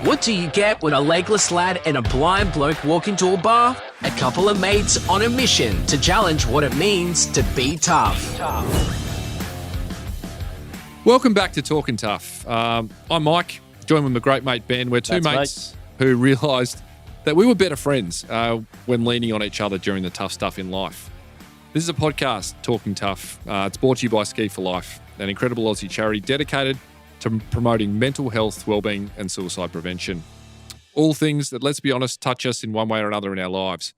What do you get when a legless lad and a blind bloke walk into a bar? A couple of mates on a mission to challenge what it means to be tough. Welcome back to Talkin Tough. I'm Mike, joined with my great mate Ben. We're two mates who realised that we were better friends when leaning on each other during the tough stuff in life. This is a podcast, Talkin Tough. It's brought to you by Ski for Life, an incredible Aussie charity dedicated to promoting mental health, wellbeing and suicide prevention. All things that, let's be honest, touch us in one way or another in our lives.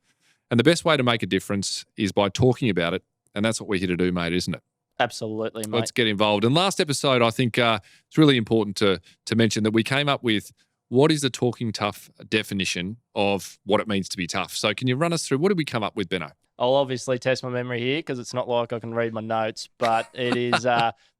And the best way to make a difference is by talking about it. And that's what we're here to do, mate, isn't it? Absolutely, mate. Let's get involved. And last episode, I think it's really important to mention that we came up with what is the Talking Tough definition of what it means to be tough. So can you run us through, what did we come up with, Benno? I'll obviously test my memory here because it's not like I can read my notes, but it is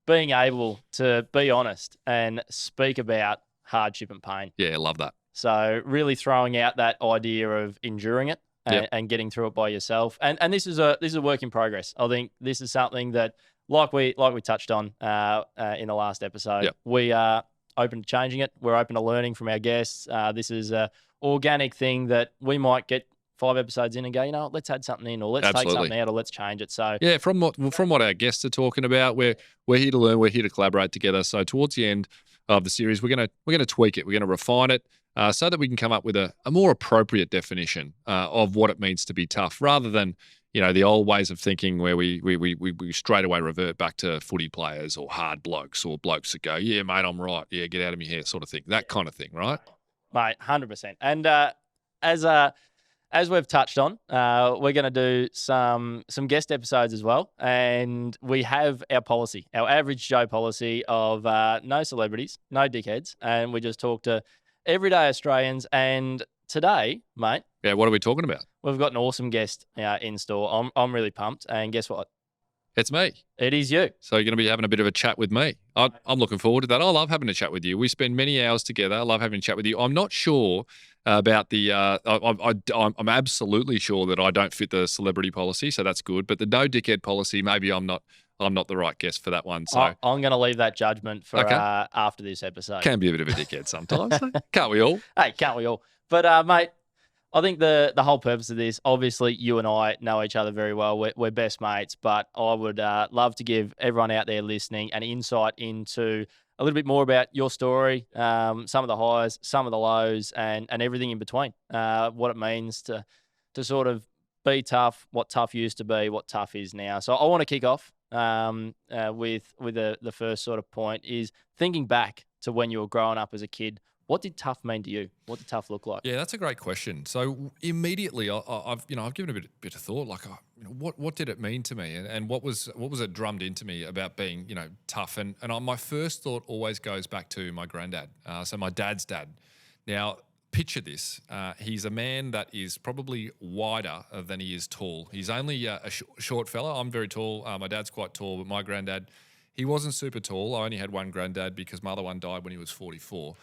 being able to be honest and speak about hardship and pain. Yeah, love that. So really throwing out that idea of enduring it and getting through it by yourself. And this is a work in progress. I think this is something that, like we touched on in the last episode, we are open to changing it. We're open to learning from our guests. This is an organic thing that we might get 5 episodes in and go, you know, let's add something in, or let's take something out, or let's change it. So yeah, from what our guests are talking about, we're here to learn, we're here to collaborate together. So towards the end of the series, we're gonna tweak it, we're gonna refine it, so that we can come up with a more appropriate definition of what it means to be tough, rather than, you know, the old ways of thinking where we straight away revert back to footy players or hard blokes or blokes that go, yeah, mate, I'm right, yeah, get out of my hair, sort of thing, that kind of thing, right? Mate, 100%. And as we've touched on, we're going to do some guest episodes as well. And we have our policy, our average Joe policy of no celebrities, no dickheads. And we just talk to everyday Australians. And today, mate. Yeah, what are we talking about? We've got an awesome guest in store. I'm really pumped. And guess what? It's me. It is you. So you're going to be having a bit of a chat with me. I'm looking forward to that. I love having a chat with you. We spend many hours together. I love having a chat with you. I'm not sure about the I'm absolutely sure that I don't fit the celebrity policy, so that's good. But the no dickhead policy, maybe I'm not the right guest for that one. So I'm going to leave that judgment for after this episode. Can be a bit of a dickhead sometimes. Can't we all? Hey, can't we all? But mate, I think the whole purpose of this, obviously you and I know each other very well. We're best mates, but I would love to give everyone out there listening an insight into a little bit more about your story, some of the highs, some of the lows, and everything in between. What it means to sort of be tough, what tough used to be, what tough is now. So I want to kick off with the first sort of point is thinking back to when you were growing up as a kid. What did tough mean to you? What did tough look like? Yeah, that's a great question. So immediately, I've given a bit of thought. Like, what did it mean to me, and what was it drummed into me about being, you know, tough? And my first thought always goes back to my granddad. So my dad's dad. Now, picture this: he's a man that is probably wider than he is tall. He's only a short fella. I'm very tall. My dad's quite tall, but my granddad, he wasn't super tall. I only had one granddad because my other one died when he was 44.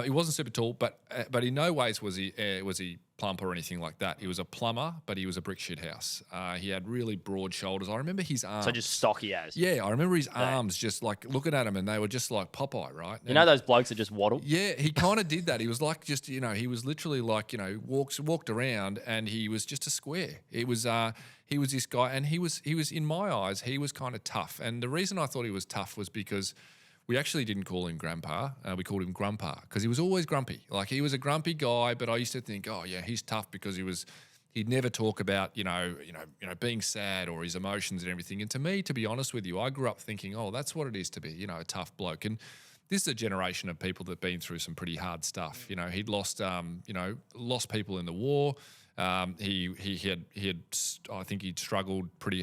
He wasn't super tall, but in no ways was he plump or anything like that. He was a plumber, but he was a brick shit house. He had really broad shoulders. I remember his arms. So just stocky as. Yeah, I remember his arms just like looking at him, and they were just like Popeye, right? You know those blokes that just waddle? Yeah, he kind of did that. He was like just, you know, he was literally like, you know, walked around, and he was just a square. It was he was this guy, and he was in my eyes, he was kind of tough. And the reason I thought he was tough was because we actually didn't call him Grandpa. We called him Grandpa because he was always grumpy. Like, he was a grumpy guy, but I used to think, oh yeah, he's tough because he'd never talk about, you know, being sad or his emotions and everything. And to me, to be honest with you, I grew up thinking, oh, that's what it is to be, you know, a tough bloke. And this is a generation of people that've been through some pretty hard stuff. You know, he'd lost people in the war. He had I think he'd struggled pretty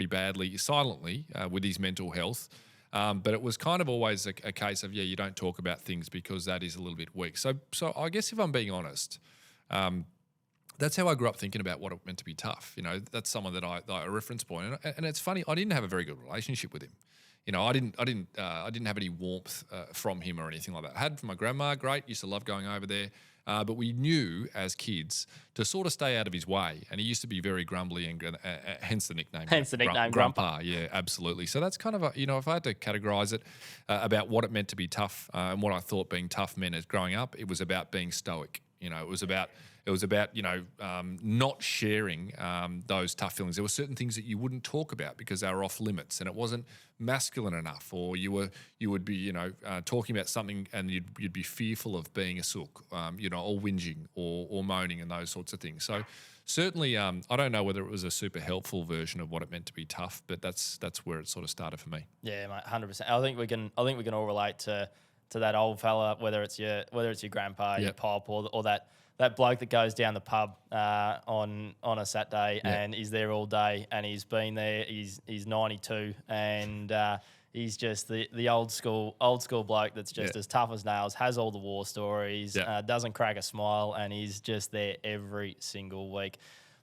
badly, silently, with his mental health. But it was kind of always a case of, you don't talk about things because that is a little bit weak. So I guess if I'm being honest, that's how I grew up thinking about what it meant to be tough. You know, that's someone that a reference point. And it's funny, I didn't have a very good relationship with him. I didn't have any warmth from him or anything like that. I had from my grandma, great, used to love going over there. But we knew as kids to sort of stay out of his way. And he used to be very grumbly and hence the nickname. Hence the nickname Grandpa. Yeah, absolutely. So that's kind of, if I had to categorize it about what it meant to be tough and what I thought being tough meant as growing up, it was about being stoic. It was about not sharing those tough feelings. There were certain things that you wouldn't talk about because they were off limits, and it wasn't masculine enough, or you would be talking about something and you'd be fearful of being a sook, or whinging or moaning and those sorts of things. So certainly, I don't know whether it was a super helpful version of what it meant to be tough, but that's where it sort of started for me. Yeah, mate, 100%. I think we can all relate to that old fella, whether it's your grandpa, your pop, or that bloke that goes down the pub on a Saturday and is there all day, and he's been there. He's 92 and he's just the old school bloke that's just as tough as nails, has all the war stories, doesn't crack a smile, and he's just there every single week.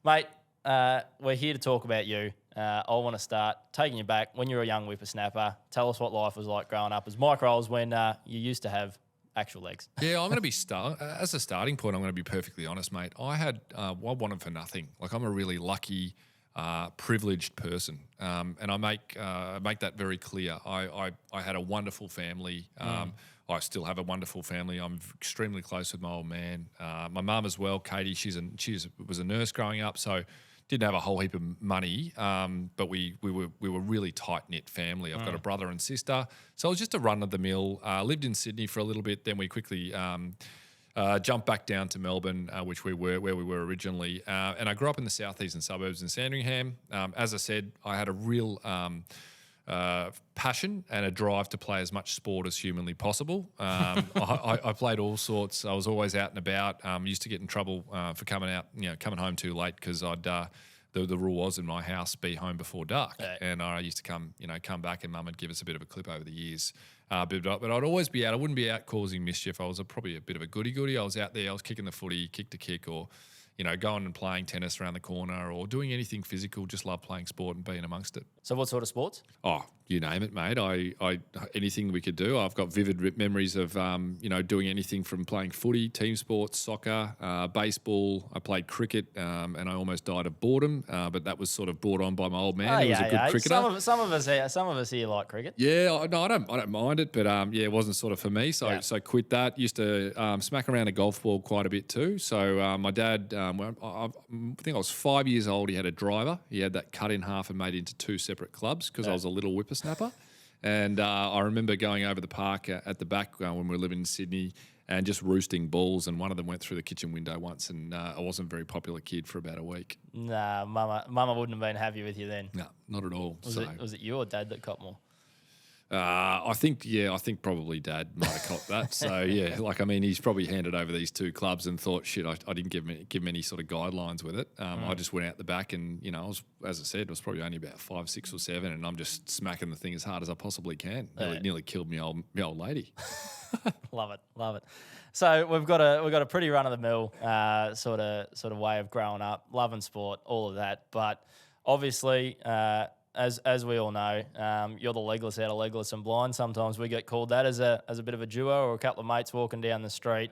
Mate, we're here to talk about you. I want to start taking you back when you were a young whippersnapper. Tell us what life was like growing up as Mike Rolls when you used to have actual legs. Yeah, I'm going to be as a starting point. I'm going to be perfectly honest, mate. I wanted for nothing. Like, I'm a really lucky, privileged person, and I make that very clear. I had a wonderful family. I still have a wonderful family. I'm extremely close with my old man. My mum as well, Katie. She was a nurse growing up, so didn't have a whole heap of money, but we were really tight knit family. I've got a brother and sister, so it was just a run of the mill. Lived in Sydney for a little bit, then we quickly jumped back down to Melbourne, where we were originally. And I grew up in the southeastern suburbs in Sandringham. As I said, I had a real passion and a drive to play as much sport as humanly possible. I played all sorts. I was always out and about. Used to get in trouble for coming home too late because the rule was in my house, be home before dark. Yeah. And I used to come back, and Mum would give us a bit of a clip over the years. But I'd always be out. I wouldn't be out causing mischief. I was probably a bit of a goody-goody. I was out there. I was kicking the footy, kick to kick, or going and playing tennis around the corner, or doing anything physical. Just love playing sport and being amongst it. So what sort of sports? Oh, you name it, mate. I anything we could do. I've got vivid memories of doing anything from playing footy, team sports, soccer, baseball. I played cricket, and I almost died of boredom, but that was sort of brought on by my old man. He was a good cricketer. Some of us here like cricket. Yeah, no, I don't mind it, but it wasn't sort of for me. So quit that. Used to smack around a golf ball quite a bit too. So my dad, I think I was 5 years old. He had a driver. He had that cut in half and made into two separate clubs because I was a little whippersnapper. And I remember going over the park at the back when we were living in Sydney and just roosting balls, and one of them went through the kitchen window once, and I wasn't a very popular kid for about a week. Nah, Mama wouldn't have been happy with you then. No, not at all. Was it you or Dad that copped more? I think probably Dad might have caught that. So he's probably handed over these two clubs and thought, shit, I didn't give him any sort of guidelines with it. I just went out the back, and I was, as I said, it was probably only about 5, 6 or 7, and I'm just smacking the thing as hard as I possibly can. Nearly killed me old lady. Love it. So we've got a pretty run of the mill sort of way of growing up, loving sport, all of that. But obviously, as we all know, you're the legless out of Legless and Blind. Sometimes we get called that as a bit of a duo or a couple of mates walking down the street.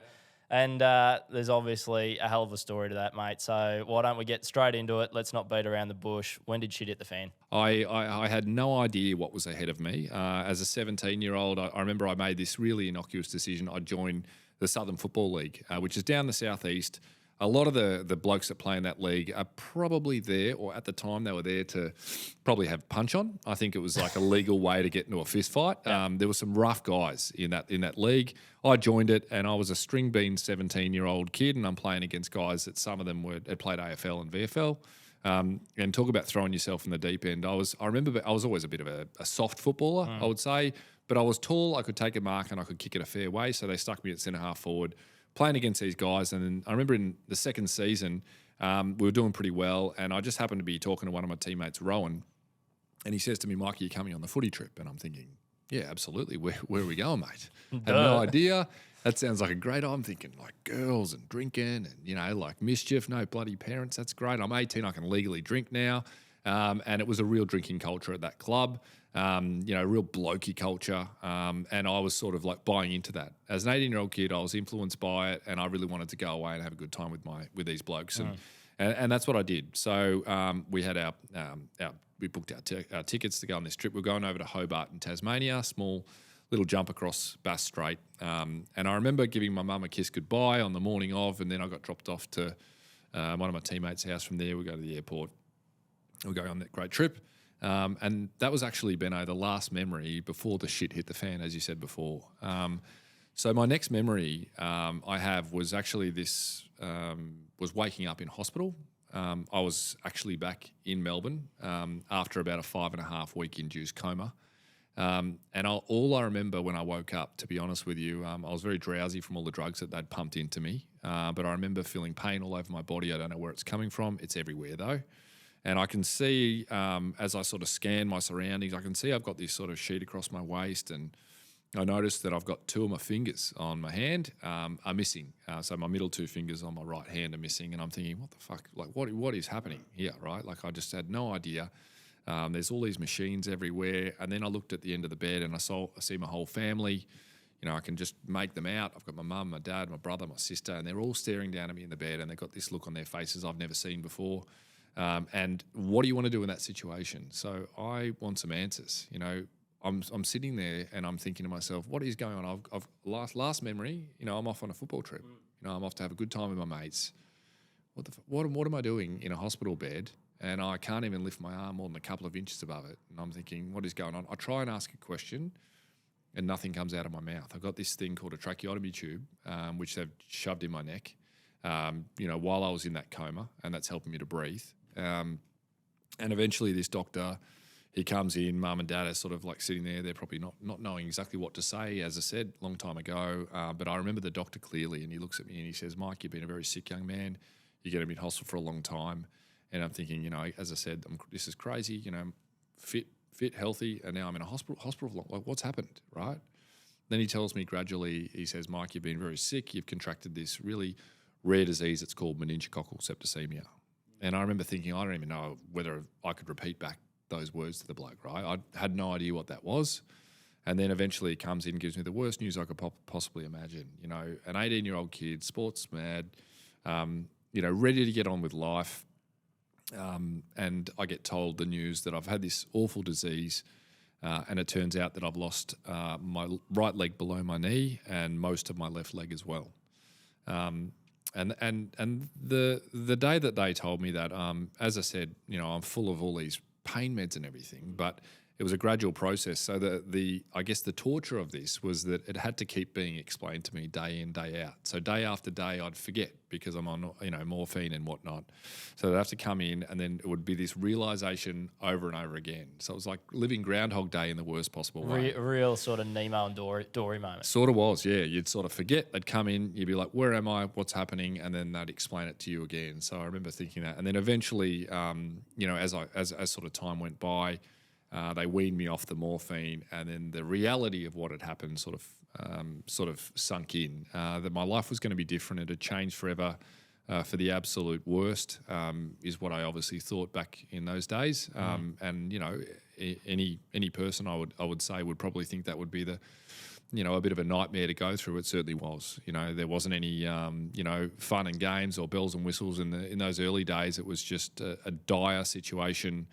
And there's obviously a hell of a story to that, mate. So why don't we get straight into it? Let's not beat around the bush. When did shit hit the fan? I had no idea what was ahead of me. As a 17-year-old, I remember I made this really innocuous decision. I joined the Southern Football League, which is down the southeast. A lot of the blokes that play in that league are probably there, or at the time they were there to probably have punch on. I think it was like a legal way to get into a fist fight. There were some rough guys in that league. I joined it, and I was a string bean 17-year-old kid, and I'm playing against guys that some of them had played AFL and VFL. And talk about throwing yourself in the deep end. I remember I was always a bit of a soft footballer, I would say, but I was tall. I could take a mark and I could kick it a fair way, so they stuck me at centre half forward, playing against these guys. And then I remember in the second season, we were doing pretty well, and I just happened to be talking to one of my teammates, Rowan, and he says to me, "Mike, are you coming on the footy trip?" And I'm thinking, yeah, absolutely. Where are we going, mate? Had no idea. That sounds like a great. I'm thinking like girls and drinking and, like mischief. No bloody parents. That's great. I'm 18. I can legally drink now. And it was a real drinking culture at that club. Real blokey culture. And I was sort of like buying into that. As an 18-year-old kid, I was influenced by it, and I really wanted to go away and have a good time with these blokes. And that's what I did. So we had we booked our tickets to go on this trip. We're going over to Hobart in Tasmania, small little jump across Bass Strait. And I remember giving my mum a kiss goodbye on the morning of, and then I got dropped off to one of my teammates' house from there. We go to the airport. We're going on that great trip. And that was actually, Benno, the last memory before the shit hit the fan, as you said before. So my next memory I have was actually was waking up in hospital. I was actually back in Melbourne after about a 5.5 week induced coma. And all I remember when I woke up, to be honest with you, I was very drowsy from all the drugs that they'd pumped into me. But I remember feeling pain all over my body. I don't know where it's coming from. It's everywhere though. And I can see, as I sort of scan my surroundings, I can see I've got this sort of sheet across my waist, and I noticed that I've got 2 of my fingers on my hand are missing. So my middle 2 fingers on my right hand are missing, and I'm thinking, what the fuck? Like, what is happening here, right? Like, I just had no idea. There's all these machines everywhere, and then I looked at the end of the bed, and I see my whole family. I can just make them out. I've got my mum, my dad, my brother, my sister, and they're all staring down at me in the bed, and they've got this look on their faces I've never seen before. And what do you want to do in that situation? So I want some answers. I'm sitting there and I'm thinking to myself, what is going on? I've last memory. I'm off on a football trip. I'm off to have a good time with my mates. What am I doing in a hospital bed? And I can't even lift my arm more than a couple of inches above it. And I'm thinking, what is going on? I try and ask a question, and nothing comes out of my mouth. I've got this thing called a tracheotomy tube, which they've shoved in my neck. While I was in that coma, and that's helping me to breathe. And eventually this doctor, he comes in, mum and dad are sort of like sitting there. They're probably not knowing exactly what to say, as I said, long time ago. But I remember the doctor clearly, and he looks at me and he says, Mike, you've been a very sick young man. You're going to be in hospital for a long time. And I'm thinking, as I said, this is crazy, fit, healthy, and now I'm in a hospital for long. Like, what's happened, right? Then he tells me gradually, he says, Mike, you've been very sick. You've contracted this really rare disease. It's called meningococcal septicemia. And I remember thinking, I don't even know whether I could repeat back those words to the bloke, right? I had no idea what that was. And then eventually he comes in and gives me the worst news I could possibly imagine. An 18-year-old kid, sports mad, ready to get on with life. And I get told the news that I've had this awful disease, and it turns out that I've lost my right leg below my knee and most of my left leg as well. And the day that they told me that, as I said, I'm full of all these pain meds and everything, but it was a gradual process. So I guess the torture of this was that it had to keep being explained to me day in, day out. So day after day, I'd forget because I'm on, morphine and whatnot. So they'd have to come in, and then it would be this realization over and over again. So it was like living Groundhog Day in the worst possible way. Real sort of Nemo and Dory moment. Sort of was, yeah. You'd sort of forget. They'd come in, you'd be like, where am I? What's happening? And then they'd explain it to you again. So I remember thinking that. And then eventually, as sort of time went by, they weaned me off the morphine, and then the reality of what had happened sort of sunk in. That my life was going to be different. It had changed forever for the absolute worst, is what I obviously thought back in those days. And any person I would say would probably think that would be a bit of a nightmare to go through. It certainly was. There wasn't any fun and games or bells and whistles in those early days. It was just a dire situation.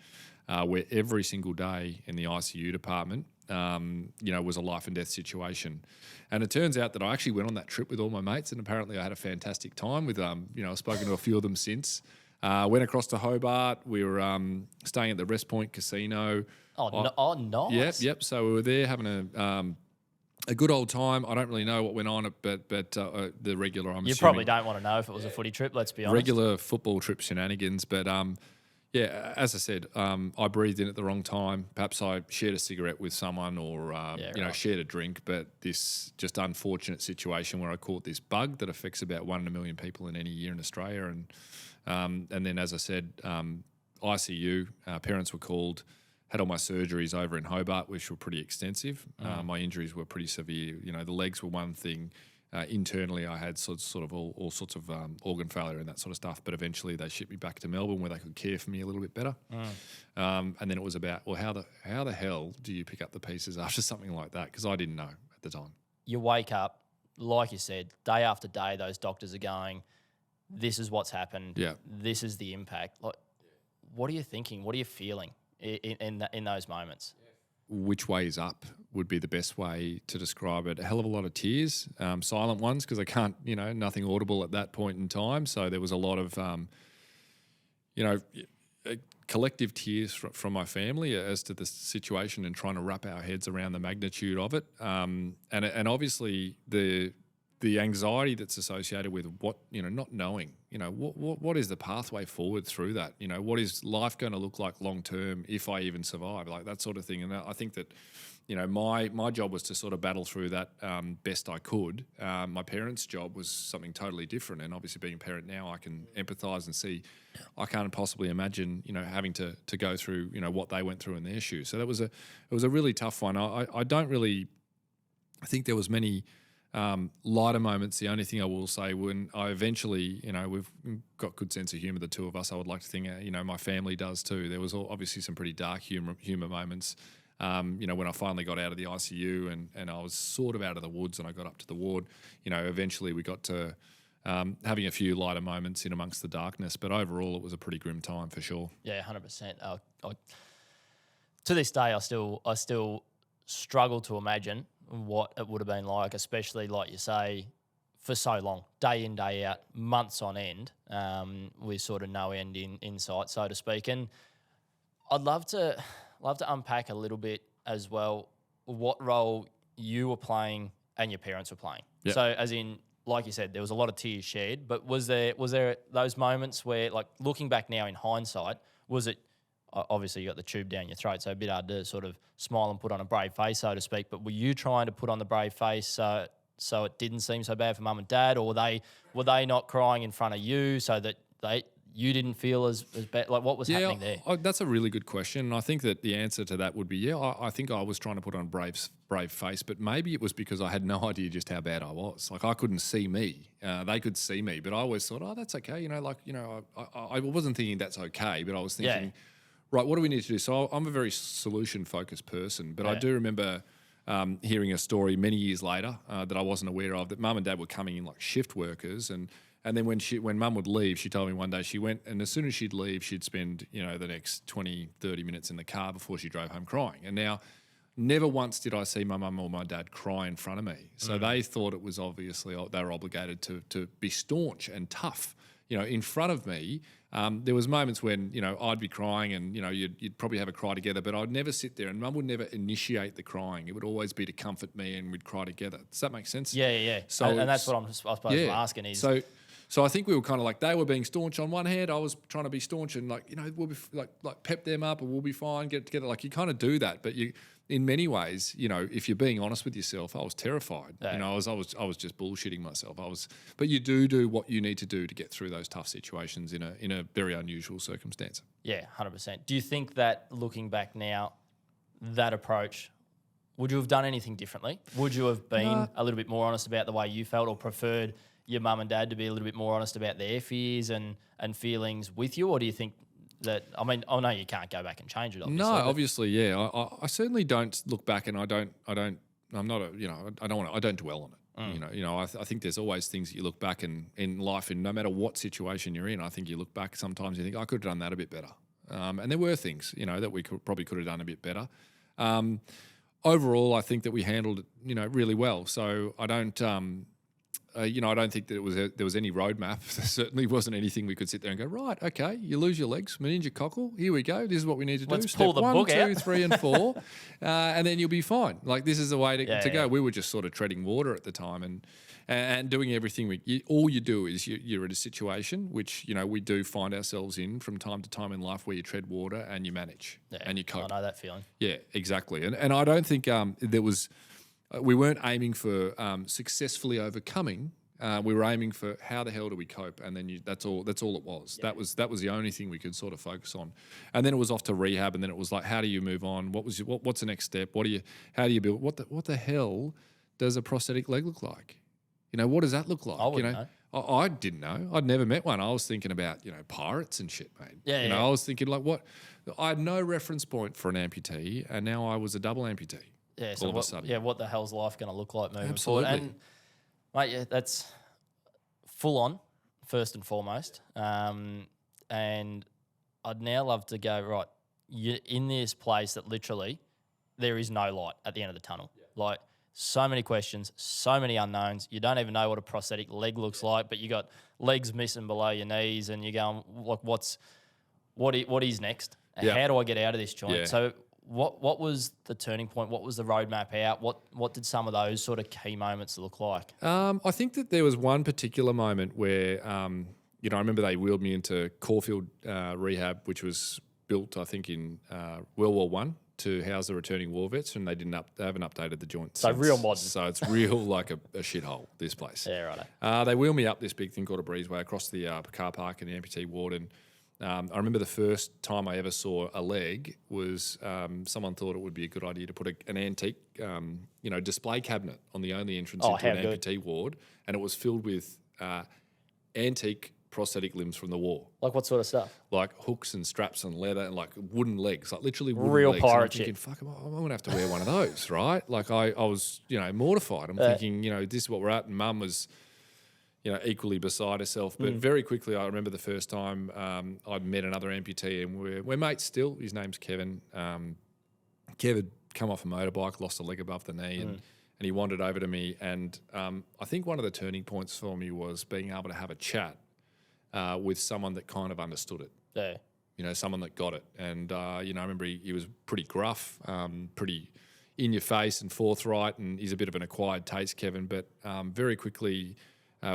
Where every single day in the ICU department, was a life and death situation. And it turns out that I actually went on that trip with all my mates, and apparently I had a fantastic time with, I've spoken to a few of them since. Went across to Hobart. We were staying at the Rest Point Casino. Nice. Yep. So we were there having a good old time. I don't really know what went on, but the regular, You probably don't want to know if it was a footy trip, let's be honest. Regular football trip shenanigans, but... yeah, as I said, I breathed in at the wrong time. Perhaps I shared a cigarette with someone or, shared a drink. But this just unfortunate situation where I caught this bug that affects about 1 in a million people in any year in Australia. And then, as I said, ICU, parents were called, had all my surgeries over in Hobart, which were pretty extensive. My injuries were pretty severe. The legs were one thing. internally, I had sort of all sorts of organ failure and that sort of stuff. But eventually, they shipped me back to Melbourne where they could care for me a little bit better. And then it was about, well, how the hell do you pick up the pieces after something like that? Because I didn't know at the time. You wake up, like you said, day after day, those doctors are going, this is what's happened. Yeah. This is the impact. Like, what are you thinking? What are you feeling in those moments? Which way is up would be the best way to describe it. A hell of a lot of tears, silent ones, because I can't, nothing audible at that point in time. So there was a lot of, collective tears from my family as to the situation and trying to wrap our heads around the magnitude of it. And obviously the anxiety that's associated with what, not knowing, what is the pathway forward through that? What is life going to look like long term if I even survive, like that sort of thing. And I think that, my job was to sort of battle through that best I could. My parents' job was something totally different. And obviously being a parent now, I can empathise and see, I can't possibly imagine, having to go through, what they went through in their shoes. So it was a really tough one. I don't really, I think there was many lighter moments. The only thing I will say, when I eventually, we've got good sense of humour, the two of us, I would like to think, my family does too. There was obviously some pretty dark humour moments, when I finally got out of the ICU and I was sort of out of the woods and I got up to the ward, eventually we got to having a few lighter moments in amongst the darkness. But overall, it was a pretty grim time for sure. Yeah, 100%. To this day, I still struggle to imagine what it would have been like, especially like you say, for so long, day in, day out, months on end, with sort of no end in sight, so to speak. And I'd love to unpack a little bit as well what role you were playing and your parents were playing. Yep. So as in, like you said, there was a lot of tears shared, but was there those moments where, like, looking back now in hindsight, was it, obviously you got the tube down your throat, so a bit hard to sort of smile and put on a brave face, so to speak, but were you trying to put on the brave face so it didn't seem so bad for mum and dad, or were they not crying in front of you so that you didn't feel as bad? Like, what was happening there? That's a really good question. And I think that the answer to that would be, I think I was trying to put on a brave face, but maybe it was because I had no idea just how bad I was. Like, I couldn't see me. They could see me, but I always thought, that's okay. I wasn't thinking that's okay, but I was thinking, right, what do we need to do? So I'm a very solution-focused person, but I do remember hearing a story many years later that I wasn't aware of, that mum and dad were coming in like shift workers, and then when mum would leave, she told me one day she went, and as soon as she'd leave, she'd spend, the next 20, 30 minutes in the car before she drove home crying. And now, never once did I see my mum or my dad cry in front of me. So they thought it was obviously, they were obligated to be staunch and tough, in front of me. There was moments when, I'd be crying and, you'd probably have a cry together, but I'd never sit there, and mum would never initiate the crying. It would always be to comfort me, and we'd cry together. Does that make sense? Yeah. So, and that's what I suppose I'm asking is... So I think we were kind of like, they were being staunch on one hand, I was trying to be staunch and we'll be like pep them up, and we'll be fine, get it together. Like, you kind of do that, but in many ways, if you're being honest with yourself, I was terrified. Yeah. I was just bullshitting myself. But you do what you need to do to get through those tough situations in a very unusual circumstance. Yeah, 100%. Do you think that, looking back now, that approach, would you have done anything differently? Would you have been a little bit more honest about the way you felt, or preferred your mum and dad to be a little bit more honest about their fears and feelings with you? Or do you think that, I mean, I know you can't go back and change it, obviously. No, obviously, yeah. I certainly don't look back, and I don't dwell on it. I think there's always things that you look back in life, and no matter what situation you're in, I think you look back, sometimes you think, I could have done that a bit better. And there were things, that we probably could have done a bit better. Overall, I think that we handled it, really well. So I don't... I don't think that there was any roadmap. There certainly wasn't anything we could sit there and go, right, okay, you lose your legs, meningococcal, here we go, this is what we need to do. Let's pull the book out. 1, 2, 3, and 4, and then you'll be fine. Like, this is the way to go. We were just sort of treading water at the time and doing everything. All you do is you're in a situation which, we do find ourselves in from time to time in life, where you tread water and you manage and you cope. I know that feeling. Yeah, exactly. And I don't think there was... we weren't aiming for successfully overcoming. We were aiming for how the hell do we cope, and then that's all it was. Yeah. That was the only thing we could sort of focus on. And then it was off to rehab, and then it was like, how do you move on? What's the next step? How do you build? What the hell does a prosthetic leg look like? What does that look like? I wouldn't know. I didn't know. I'd never met one. I was thinking about, pirates and shit, mate. Yeah. I was thinking like what? I had no reference point for an amputee, and now I was a double amputee. Yeah, so all of a sudden. what the hell's life going to look like moving Absolutely. forward? And, mate, yeah, that's full on, first and foremost. And I'd now love to go, right, you're in this place that literally there is no light at the end of the tunnel. Yeah. Like, so many questions, so many unknowns. You don't even know what a prosthetic leg looks like, but you got legs missing below your knees, and you're going, like, what is next? Yeah. How do I get out of this joint? Yeah. So what was the turning point? What was the roadmap out? What did some of those sort of key moments look like? I think that there was one particular moment where, I remember they wheeled me into Caulfield Rehab, which was built, I think, in World War One to house the returning war vets, and they haven't updated the joint So since. real modern. So it's real like a shithole, this place. Yeah, right. They wheeled me up this big thing called a breezeway across the car park in the amputee ward, and I remember the first time I ever saw a leg was someone thought it would be a good idea to put an antique, display cabinet on the only entrance into an amputee ward, and it was filled with antique prosthetic limbs from the war. Like what sort of stuff? Like hooks and straps and leather and like wooden legs, like literally wooden Real legs. pirate and I'm thinking, fuck, I'm going to have to wear one of those, right? Like I was, mortified. I'm thinking, this is what we're at, and Mum was, equally beside herself. But very quickly, I remember the first time I'd met another amputee, and we're mates still. His name's Kevin. Kev had come off a motorbike, lost a leg above the knee, and he wandered over to me. And I think one of the turning points for me was being able to have a chat with someone that kind of understood it. Yeah. Someone that got it. And, I remember he was pretty gruff, pretty in your face and forthright, and he's a bit of an acquired taste, Kevin. But very quickly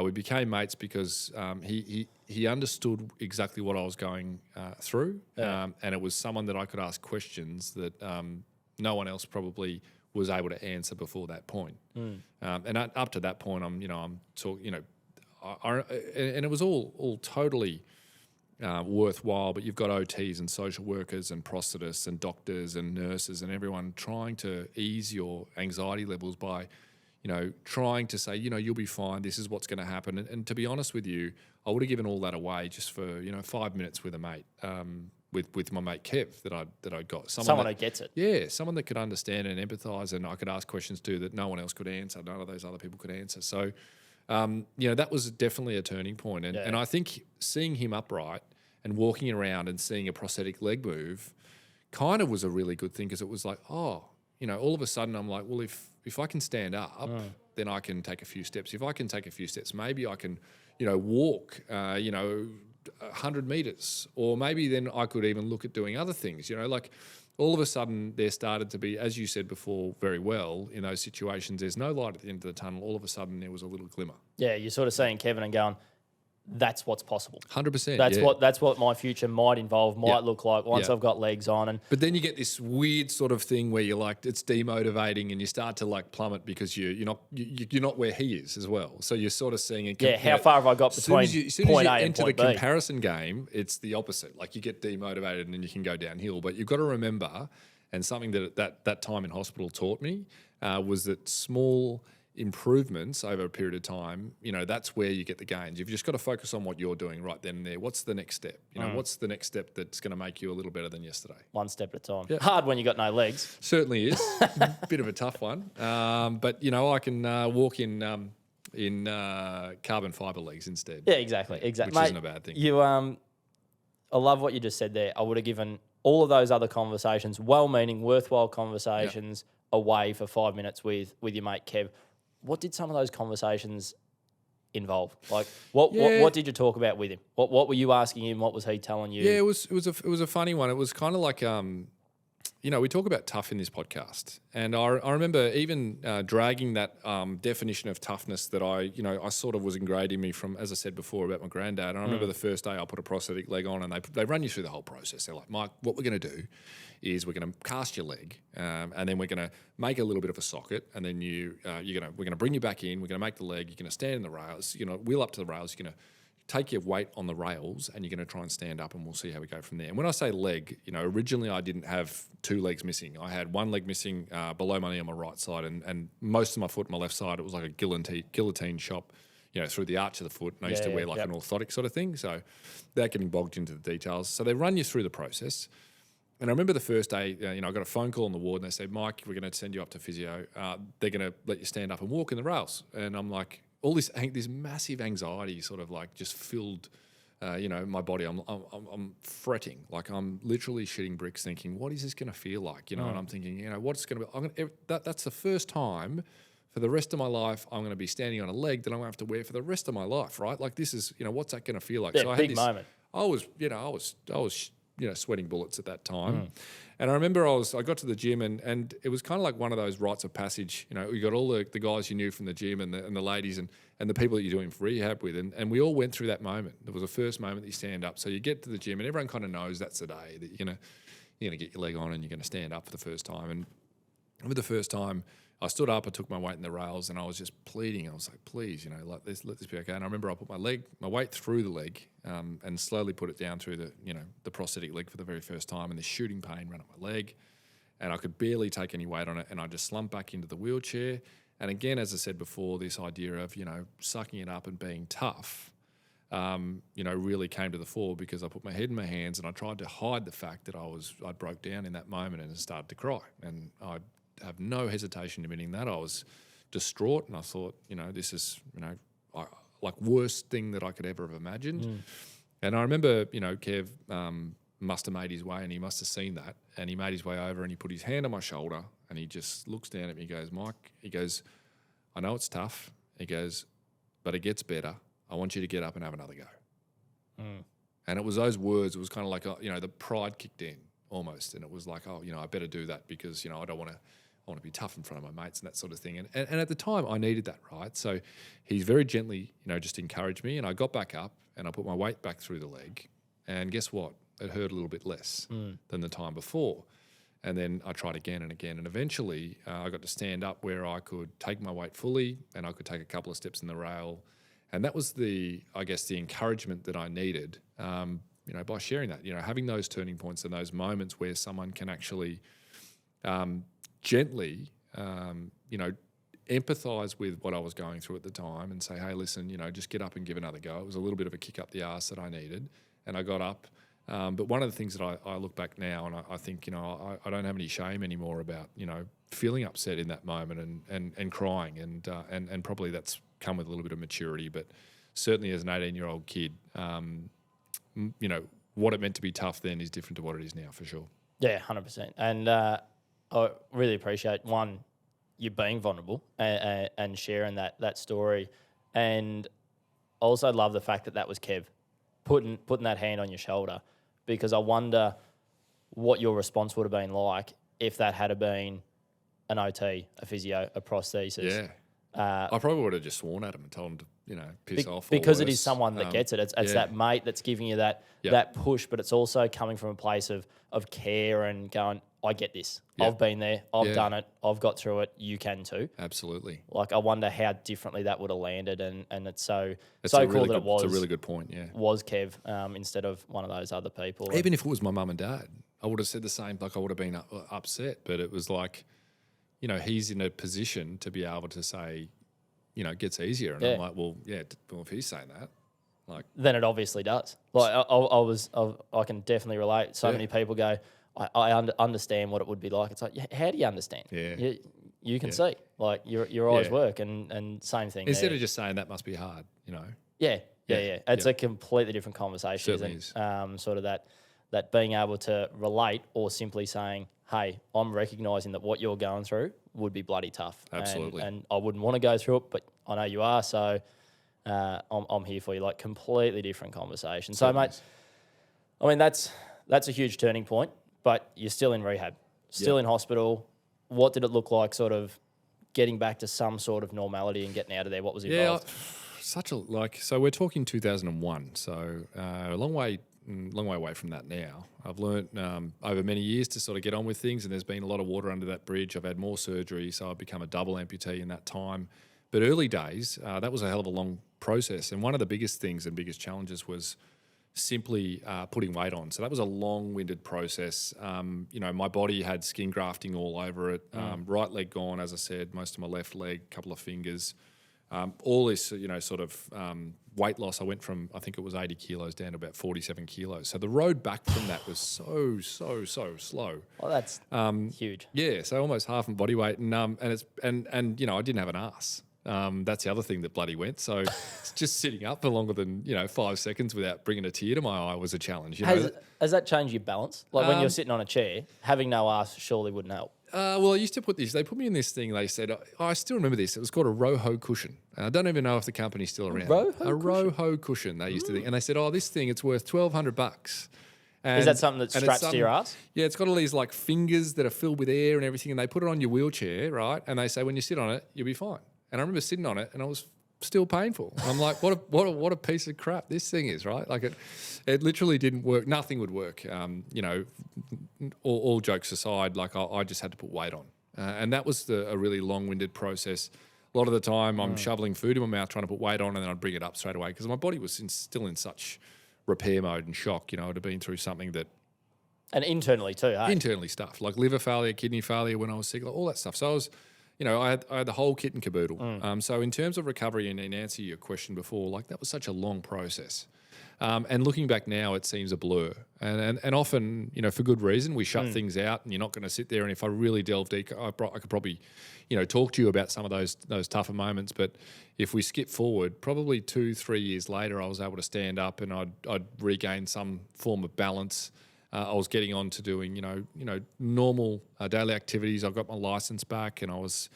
we became mates because he understood exactly what I was going through, and it was someone that I could ask questions that no one else probably was able to answer before that point. And up to that point, I'm talking, and it was all totally worthwhile, but you've got OTs and social workers and prosthetists and doctors and nurses and everyone trying to ease your anxiety levels by, trying to say, you'll be fine, this is what's going to happen. And to be honest with you, I would have given all that away just for, 5 minutes with a mate, with my mate Kev that I got. Someone who gets it. Yeah, someone that could understand and empathise, and I could ask questions to that no one else could answer, none of those other people could answer. So, that was definitely a turning point. And I think seeing him upright and walking around and seeing a prosthetic leg move kind of was a really good thing, because it was like, all of a sudden I'm like, well, if I can stand up, then I can take a few steps. If I can take a few steps, maybe I can, walk, 100 metres, or maybe then I could even look at doing other things, like all of a sudden there started to be, as you said before very well, in those situations, there's no light at the end of the tunnel. All of a sudden there was a little glimmer. Yeah, you're sort of seeing Kevin and going, that's what's possible. 100%. That's what my future might involve, look like once I've got legs on. But then you get this weird sort of thing where you're like, it's demotivating, and you start to like plummet because you're not where he is as well. So you're sort of seeing it. Yeah, how far have I got between point A and enter point the B? comparison game, it's the opposite. Like you get demotivated and then you can go downhill. But you've got to remember, and something that time in hospital taught me was that small improvements over a period of time, that's where you get the gains. You've just got to focus on what you're doing right then and there. What's the next step? What's the next step that's going to make you a little better than yesterday? One step at a time. Yeah. Hard when you got no legs. Certainly is. Bit of a tough one. But, I can walk in carbon fibre legs instead. Yeah, exactly. Which Mate, isn't a bad thing. I love what you just said there. I would have given all of those other conversations, well-meaning, worthwhile conversations, away for 5 minutes with your mate Kev. What did some of those conversations involve? Like, what did you talk about with him? What were you asking him? What was he telling you? Yeah, it was a funny one. It was kind of like we talk about tough in this podcast, and I remember even dragging that definition of toughness that I sort of was ingrained in me from, as I said before, about my granddad. And I remember the first day I put a prosthetic leg on, and they run you through the whole process. They're like, Mike, what we're going to do is we're going to cast your leg, and then we're going to make a little bit of a socket, and then we're going to bring you back in. We're going to make the leg. You're going to stand in the rails. You're going to wheel up to the rails. You're going to take your weight on the rails and you're going to try and stand up, and we'll see how we go from there. And when I say leg, originally I didn't have 2 legs missing. I had 1 leg missing below my knee on my right side, and most of my foot on my left side, it was like a guillotine chop, through the arch of the foot. And I used to wear an orthotic sort of thing. So without getting bogged into the details. So they run you through the process. And I remember the first day, I got a phone call on the ward and they said, Mike, we're going to send you up to physio. They're going to let you stand up and walk in the rails. And I'm like, all this massive anxiety sort of like just filled, my body. I'm fretting, like I'm literally shitting bricks, thinking, what is this going to feel like? And I'm thinking, what's going to be? That's the first time for the rest of my life I'm going to be standing on a leg that I'm going to have to wear for the rest of my life, right? Like this is, what's that going to feel like? Yeah, so I big had this moment. I was sweating bullets at that time. And I remember I got to the gym and it was kind of like one of those rites of passage. You got all the guys you knew from the gym and the ladies and the people that you're doing rehab with. And we all went through that moment. There was a first moment that you stand up. So you get to the gym and everyone kind of knows that's the day that you're gonna get your leg on and you're going to stand up for the first time. And with the first time, I stood up, I took my weight in the rails, and I was just pleading. I was like, please, let this be okay. And I remember I put my weight through the leg, and slowly put it down through the prosthetic leg for the very first time, and the shooting pain ran up my leg, and I could barely take any weight on it, and I just slumped back into the wheelchair. And again, as I said before, this idea of, sucking it up and being tough, really came to the fore because I put my head in my hands and I tried to hide the fact that I broke down in that moment and started to cry. And I have no hesitation admitting that. I was distraught and I thought, this is, like worst thing that I could ever have imagined. And I remember, Kev must have made his way and he must have seen that. And he made his way over and he put his hand on my shoulder and he just looks down at me. He goes, Mike, he goes, I know it's tough. He goes, but it gets better. I want you to get up and have another go. And it was those words. It was kind of like, the pride kicked in almost. And it was like, I better do that because, I don't want to. I want to be tough in front of my mates and that sort of thing. And at the time, I needed that, right? So he's very gently, just encouraged me. And I got back up and I put my weight back through the leg. And guess what? It hurt a little bit less than the time before. And then I tried again and again. And eventually, I got to stand up where I could take my weight fully and I could take a couple of steps in the rail. And that was the encouragement that I needed, by sharing that, having those turning points and those moments where someone can actually gently, empathise with what I was going through at the time and say, hey, listen, just get up and give another go. It was a little bit of a kick up the arse that I needed, and I got up. But one of the things that I look back now and I think, I don't have any shame anymore about, feeling upset in that moment and crying and probably that's come with a little bit of maturity. But certainly as an 18-year-old kid, what it meant to be tough then is different to what it is now for sure. Yeah, 100%. And I really appreciate, one, you being vulnerable and sharing that story. And I also love the fact that was Kev putting that hand on your shoulder, because I wonder what your response would have been like if that had been an OT, a physio, a prosthesis. Yeah. I probably would have just sworn at him and told him to, piss off. Because it is someone that gets it. It's that mate that's giving you that push, but it's also coming from a place of care and going, I get this. Yep. I've been there. I've done it. I've got through it. You can too. Absolutely. Like, I wonder how differently that would have landed, and it's so cool that it was. It's a really good point, yeah. Was Kev instead of one of those other people. Even if it was my mum and dad, I would have said the same. Like, I would have been upset, but it was like, he's in a position to be able to say, it gets easier. And I'm like, well, if he's saying that, like, then it obviously does. Like, I can definitely relate. So many people go, I understand what it would be like. It's like, how do you understand? Yeah. You can see. Like, your eyes work, and same thing. Instead of just saying that must be hard, Yeah. It's a completely different conversation. Certainly is. Sort of that being able to relate, or simply saying, hey, I'm recognising that what you're going through would be bloody tough. Absolutely. And I wouldn't want to go through it, but I know you are, so I'm here for you. Like, completely different conversation. Certainly. So, mate, I mean, that's a huge turning point, but you're still in rehab, still in hospital. What did it look like, sort of getting back to some sort of normality and getting out of there? What was involved? So we're talking 2001, so a long way away from that now. I've learnt over many years to sort of get on with things, and there's been a lot of water under that bridge. I've had more surgery, so I've become a double amputee in that time. But early days, that was a hell of a long process. And one of the biggest things and biggest challenges was simply putting weight on. So that was a long-winded process. My body had skin grafting all over it. Right leg gone, as I said, most of my left leg, couple of fingers. All this, sort of weight loss. I went from, I think it was 80 kilos down to about 47 kilos. So the road back from that was so slow. Well, that's huge. Yeah, so almost half my body weight, and I didn't have an ass. That's the other thing that bloody went. So just sitting up for longer than 5 seconds without bringing a tear to my eye was a challenge. Has that changed your balance? Like when you're sitting on a chair, having no ass surely wouldn't help. Well, I used to put this. They put me in this thing. They said, I still remember this. It was called a Roho cushion. I don't even know if the company's still around. Roho cushion. They used to think, and they said, this thing, it's worth $1,200. Is that something that straps to your ass? Yeah, it's got all these like fingers that are filled with air and everything, and they put it on your wheelchair, right? And they say when you sit on it, you'll be fine. And I remember sitting on it, and I was still painful. I'm like, what a piece of crap this thing is, right? Like it literally didn't work. Nothing would work. All jokes aside, like I just had to put weight on, and that was a really long-winded process. A lot of the time, I'm shoveling food in my mouth, trying to put weight on, and then I'd bring it up straight away because my body was still in such repair mode and shock. It had been through something that. And internally too, hey? Internally stuff, like liver failure, kidney failure when I was sick, like all that stuff. So I was, I had the whole kit and caboodle. So in terms of recovery and in answer to your question before, like that was such a long process. And looking back now, it seems a blur. And often, for good reason, we shut things out and you're not going to sit there. And if I really delve deep, I could probably, talk to you about some of those tougher moments. But if we skip forward, probably 2-3 years later, I was able to stand up and I'd regain some form of balance. I was getting on to doing, normal daily activities. I got my license back, and I was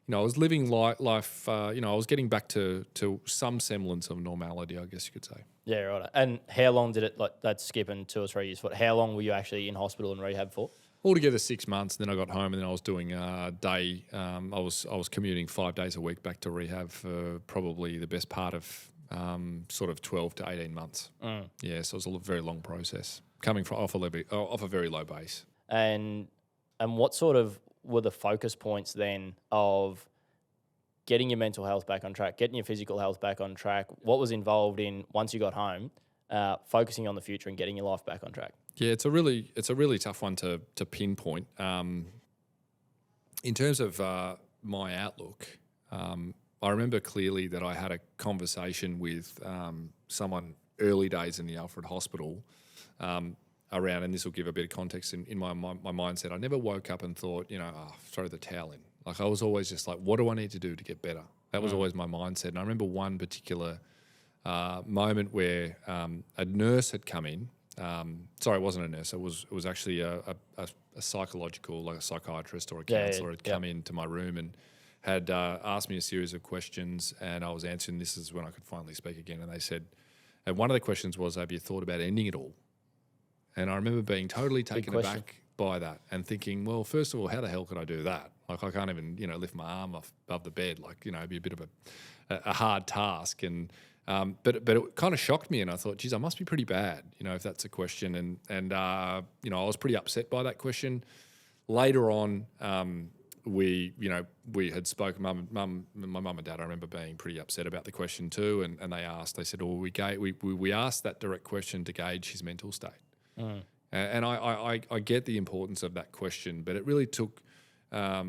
living life. I was getting back to some semblance of normality, I guess you could say. Yeah, right. And how long did it? Like that's skipping 2 or 3 years. How long were you actually in hospital and rehab for? Altogether 6 months. And then I got home, and then I was doing day. I was commuting 5 days a week back to rehab for probably the best part of sort of 12 to 18 months. Yeah, so it was a very long process. Coming from off a very low base. And what sort of were the focus points then of getting your mental health back on track, getting your physical health back on track? What was involved in, once you got home, focusing on the future and getting your life back on track? Yeah, it's a really tough one to pinpoint. In terms of my outlook, I remember clearly that I had a conversation with someone early days in the Alfred Hospital around, and this will give a bit of context in my mindset. I never woke up and thought, throw the towel in. Like I was always just like, what do I need to do to get better? That was always my mindset. And I remember one particular moment where a nurse had come in. Sorry, it wasn't a nurse. It was actually a psychological, like a psychiatrist or a counsellor had come into my room and had asked me a series of questions, and I was answering. This is when I could finally speak again. And they said, and one of the questions was, have you thought about ending it all? And I remember being totally taken aback by that and thinking, well, first of all, how the hell could I do that? Like I can't even, lift my arm off above the bed. Like, it'd be a bit of a hard task. And but it kind of shocked me, and I thought, geez, I must be pretty bad, if that's a question. And I was pretty upset by that question. Later on, we had spoken. My mum and dad, I remember being pretty upset about the question too. And they said, well, we asked that direct question to gauge his mental state. And I get the importance of that question, but it really took, I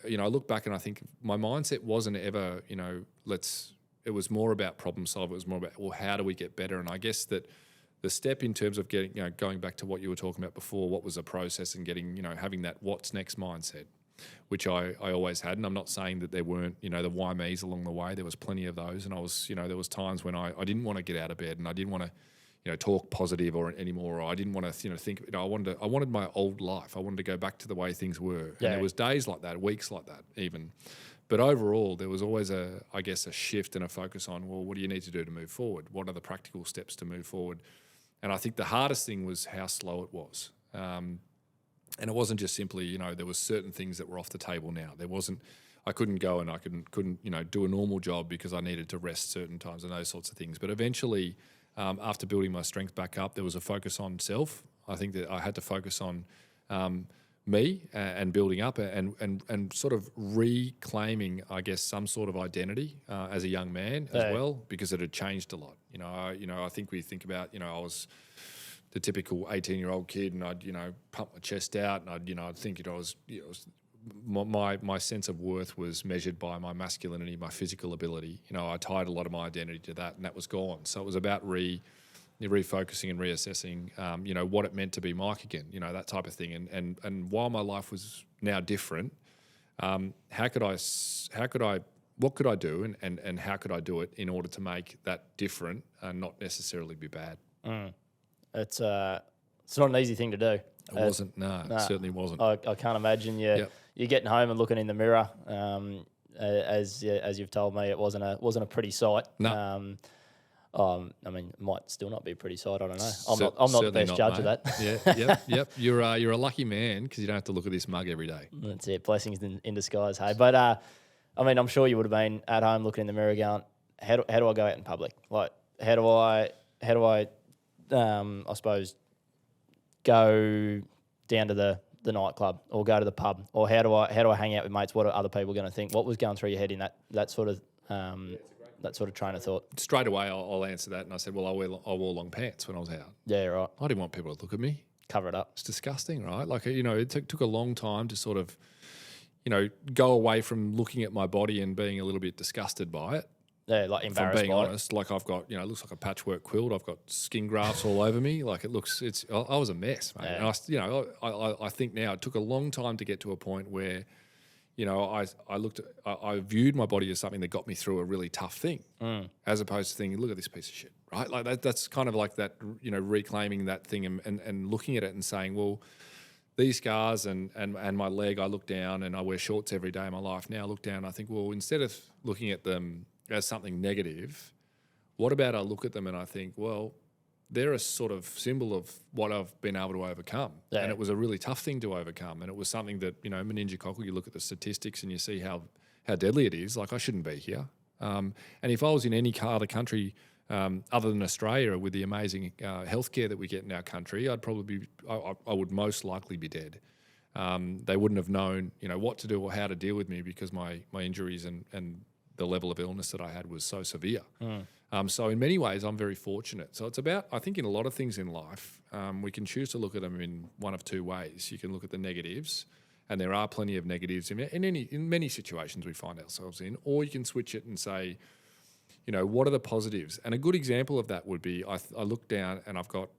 look back and I think my mindset wasn't ever, it was more about problem solving. It was more about, well, how do we get better? And I guess that the step in terms of getting, going back to what you were talking about before, what was a process and getting, having that what's next mindset, which I always had. And I'm not saying that there weren't, the why me's along the way. There was plenty of those. And I was, there was times when I didn't want to get out of bed and I didn't want to, talk positive or anymore. Or I didn't want to, think. I wanted my old life. I wanted to go back to the way things were. Yeah. And there was days like that, weeks like that, even. But overall, there was always a shift and a focus on, well, what do you need to do to move forward? What are the practical steps to move forward? And I think the hardest thing was how slow it was. And it wasn't just simply, there was certain things that were off the table now. I couldn't go and I couldn't, do a normal job because I needed to rest certain times and those sorts of things. But eventually, after building my strength back up, there was a focus on self. I think that I had to focus on me and building up and sort of reclaiming, I guess, some sort of identity as a young man as well, because it had changed a lot. I think we think about, I was the typical 18-year-old kid, and I'd, pump my chest out, and I'd think I was, my sense of worth was measured by my masculinity, my physical ability. I tied a lot of my identity to that, and that was gone. So it was about refocusing and reassessing, what it meant to be Mike again, that type of thing. And while my life was now different, what could I do, and how could I do it in order to make that different and not necessarily be bad? It's not an easy thing to do. It wasn't. No, it certainly wasn't. I can't imagine you're getting home and looking in the mirror. As you've told me, it wasn't a pretty sight. No. I mean, it might still not be a pretty sight. I don't know. I'm not the best judge of that. Yep. You're a lucky man because you don't have to look at this mug every day. That's it. Blessings in disguise, hey. But I mean, I'm sure you would have been at home looking in the mirror, going, "How do I go out in public? Like, how do I suppose, go down to the nightclub or go to the pub, or how do I hang out with mates? What are other people going to think? What was going through your head in that sort of train of thought?" Straight away, I'll answer that, and I said, "Well, I wore long pants when I was out. Yeah, right. I didn't want people to look at me, cover it up. It's disgusting, right? Like, it took a long time to sort of, go away from looking at my body and being a little bit disgusted by it. Yeah, like embarrassed. If I'm being honest, like I've got, it looks like a patchwork quilt. I've got skin grafts all over me. Like I was a mess, mate. Yeah. And I think now it took a long time to get to a point where, I viewed my body as something that got me through a really tough thing, as opposed to thinking, look at this piece of shit, right? Like that's kind of like that, reclaiming that thing and looking at it and saying, well, these scars and my leg, I look down and I wear shorts every day of my life. Now I look down and I think, well, instead of looking at them as something negative, what about I look at them and I think, well, they're a sort of symbol of what I've been able to overcome. Yeah. And it was a really tough thing to overcome. And it was something that, meningococcal, you look at the statistics and you see how deadly it is. Like, I shouldn't be here. And if I was in any other country other than Australia with the amazing healthcare that we get in our country, I would most likely be dead. They wouldn't have known, what to do or how to deal with me because my injuries and the level of illness that I had was so severe. So in many ways, I'm very fortunate. So it's about, I think in a lot of things in life, we can choose to look at them in one of two ways. You can look at the negatives, and there are plenty of negatives in many situations we find ourselves in, or you can switch it and say, what are the positives? And a good example of that would be, I look down and I've got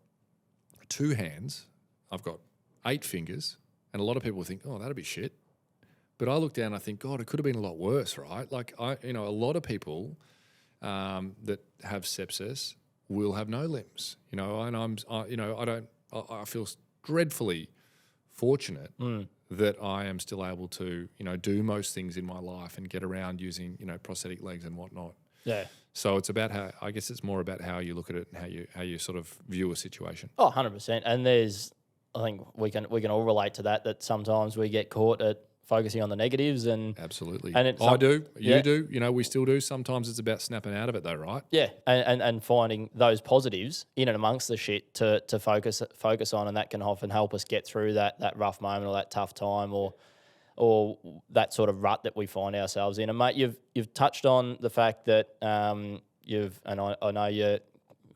2 hands, I've got 8 fingers, and a lot of people think, oh, that'd be shit. But I look down and I think, God, it could have been a lot worse, right? Like, a lot of people that have sepsis will have no limbs, and I feel dreadfully fortunate that I am still able to, do most things in my life and get around using, prosthetic legs and whatnot. Yeah. So it's about I guess it's more about how you look at it and how you sort of view a situation. Oh, 100%. And I think we can all relate to that sometimes we get caught at focusing on the negatives and absolutely. And I do, you do, we still do. Sometimes it's about snapping out of it though, right? Yeah, and finding those positives in and amongst the shit to focus on, and that can often help us get through that rough moment or that tough time or that sort of rut that we find ourselves in. And mate, you've touched on the fact that I know you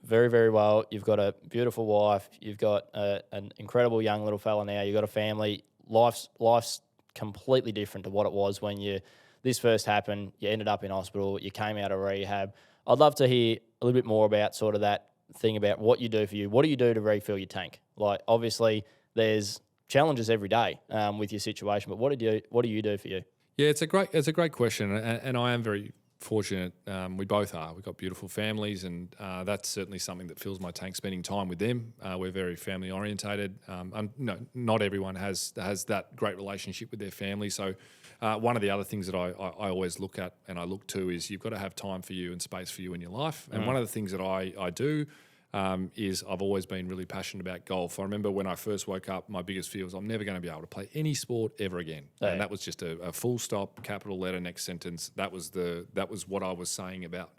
very, very well. You've got a beautiful wife. You've got an incredible young little fella now. You've got a family. Life's completely different to what it was when this first happened. You ended up in hospital. You came out of rehab. I'd love to hear a little bit more about sort of that thing about what you do for you. What do you do to refill your tank? Like, obviously, there's challenges every day with your situation, but what do you do for you? Yeah, it's a great question, and I am very fortunate. We both are. We've got beautiful families, and that's certainly something that fills my tank. Spending time with them, we're very family orientated. Not everyone has that great relationship with their family. So one of the other things that I always look at and I look to is you've got to have time for you and space for you in your life. And one of the things that I do is I've always been really passionate about golf. I remember when I first woke up, my biggest fear was I'm never going to be able to play any sport ever again. Yeah. And that was just a full stop, capital letter, next sentence. That was what I was saying about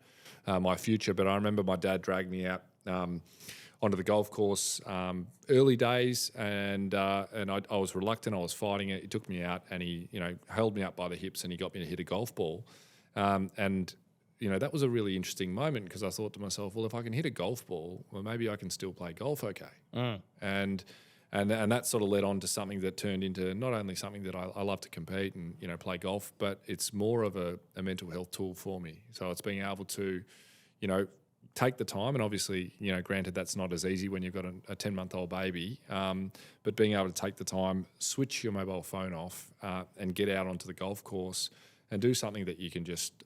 my future. But I remember my dad dragged me out onto the golf course early days, and I was reluctant. I was fighting it. He took me out, and he held me up by the hips, and he got me to hit a golf ball, and that was a really interesting moment because I thought to myself, well, if I can hit a golf ball, well, maybe I can still play golf okay. And that sort of led on to something that turned into not only something that I love to compete and play golf, but it's more of a mental health tool for me. So it's being able to, take the time, and obviously, granted that's not as easy when you've got a 10-month-old baby, but being able to take the time, switch your mobile phone off, and get out onto the golf course and do something that you can just,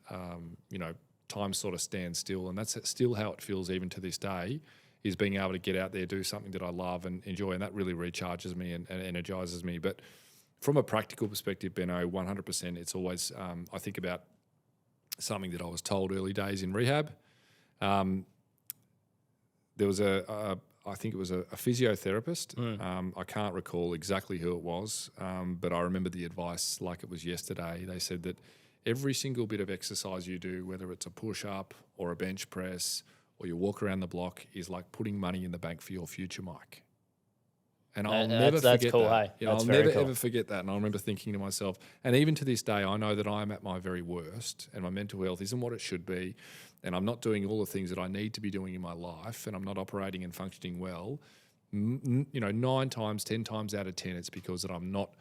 time sort of stand still. And that's still how it feels even to this day, is being able to get out there, do something that I love and enjoy, and that really recharges me and energizes me. But from a practical perspective, Benno, 100%, it's always, I think about something that I was told early days in rehab. There was I think it was a physiotherapist. I can't recall exactly who it was, but I remember the advice like it was yesterday. They said that every single bit of exercise you do, whether it's a push-up or a bench press or you walk around the block, is like putting money in the bank for your future, Mike. And I'll never forget that's cool, that. Hey? I'll never ever forget that. And I remember thinking to myself, and even to this day, I know that I'm at my very worst and my mental health isn't what it should be, and I'm not doing all the things that I need to be doing in my life, and I'm not operating and functioning well. 9 times, 10 times out of 10, it's because that I'm not